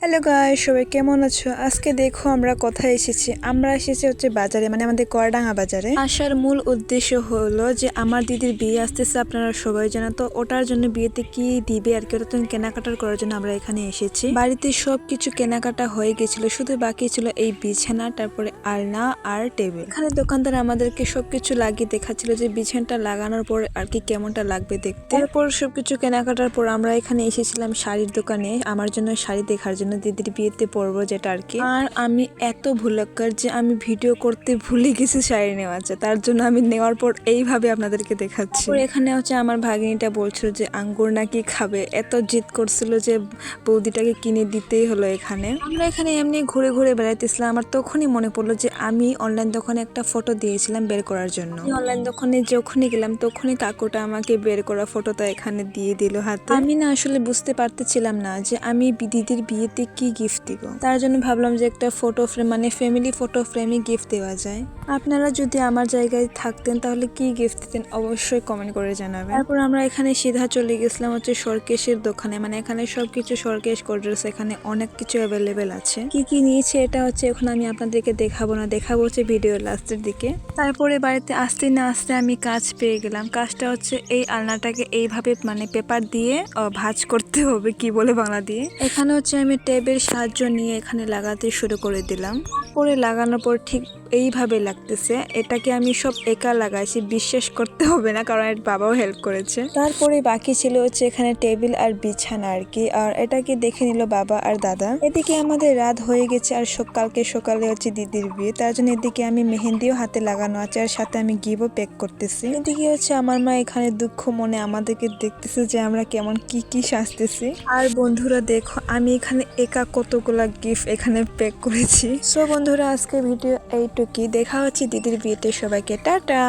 Hello guys, সবাই কেমন আছো? আজকে দেখো আমরা কোথায় এসেছি। আমরা এসেছি হচ্ছে বাজারে, মানে আমাদের কড়াডাঙ্গা বাজারে। আসার মূল উদ্দেশ্য হলো যে আমার দিদির বিয়ে আসতেছে, আপনারা সবাই জানেন। তো ওটার জন্য বিয়েতে কি দিবে আর কি, ওটা কেনাকাটার করার জন্য আমরা এখানে এসেছি। বাড়িতে সবকিছু কেনাকাটা হয়ে গেছিল, শুধু বাকি ছিল এই বিছানা, তারপরে আলনা আর টেবিল। এখানে দোকানদার আমাদেরকে সবকিছু লাগিয়ে দেখাচ্ছিল যে বিছানাটা লাগানোর পরে আর কি কেমনটা লাগবে দেখতে। তারপর সবকিছু কেনাকাটার পর আমরা এখানে এসেছিলাম শাড়ির দোকানে, আমার জন্য শাড়ি দেখার জন্য, দিদির বিয়েতে পরবো যেটা আর কি। আর আমি এত ভুলক্কর যে আমি ভিডিও করতে ভুলে গেছি শাড়ি নেওয়া আছে, তার জন্য আমি নেওয়ার পর এইভাবে আপনাদেরকে দেখাচ্ছি। এখানে হচ্ছে আমার ভাগিনীটা বলছিল যে আঙ্গুর নাকি খাবে, এত জিদ করছিল যে বৌদিটাকে কিনে দিতেই হলো। এখানে আমরা এখানে এমনি ঘুরে ঘুরে বেড়াইতেছিলাম। আমার তখনই মনে পড়লো যে আমি অনলাইন দোকানে একটা ফটো দিয়েছিলাম বের করার জন্য। অনলাইন দোকানে যখনই গেলাম তখনই কাকুটা আমাকে বের করা ফটোটা এখানে দিয়ে দিল হাতে। আমি না আসলে বুঝতে পারতেছিলাম না যে আমি দিদির বিয়েতে কি গিফট দিব। তার জন্য ভাবলাম যে একটা ফটো ফ্রেম, মানে ফ্যামিলি ফটো ফ্রেমই গিফট দেওয়া যায়। আপনারা যদি আমার জায়গায় থাকতেন তাহলে কি গিফট দিতেন অবশ্যই কমেন্ট করে জানাবেন। তারপর আমরা এখানে সিধা চলে গেছিলাম হচ্ছে সরকেশের দোকানে, মানে এখানে সবকিছু সরকেশ কোল্ড্রিঙ্কস, এখানে অনেক কিছু অ্যাভেলেবেল আছে। কি কি নিয়েছে এটা হচ্ছে এখন আমি আপনাদেরকে দেখাবো না, দেখাবো হচ্ছে ভিডিওর লাস্টের দিকে। তারপরে বাড়িতে আসতে না আসতে আমি কাজ পেয়ে গেলাম। কাজটা হচ্ছে এই আলনাটাকে এইভাবে মানে পেপার দিয়ে ভাঁজ করতে হবে, কি বলে বাংলা দিয়ে। এখানে হচ্ছে আমি টেপের সাহায্য নিয়ে এখানে লাগাতে শুরু করে দিলাম। পরে লাগানোর পর ঠিক এইভাবে লাগতেছে। এটাকে আমি সব একা লাগাইছি, বিশ্বাস করতে হবে না, কারণ এর বাবাও হেল্প করেছে। তারপরে বাকি ছিল হচ্ছে এখানে টেবিল আর বিছানা আর কি, আর এটাকে দেখে নিল বাবা আর দাদা। এদিকে আমাদের রাত হয়ে গেছে আর কালকে সকালে হচ্ছে দিদির বিয়ে, তার জন্য এদিকে আমি মেহেন্দিও হাতে লাগানো আছে আর সাথে আমি গিফটও প্যাক করতেছি। এদিকে হচ্ছে আমার মা এখানে দুঃখ মনে আমাদেরকে দেখতেছে যে আমরা কেমন কি সাজতেছি। আর বন্ধুরা দেখো আমি এখানে একা কতগুলা গিফট এখানে প্যাক করেছি। সো বন্ধুরা আজকে ভিডিও এইটুকুই, দেখা হচ্ছে দিদির বিয়েতে। সবাইকে টাটা।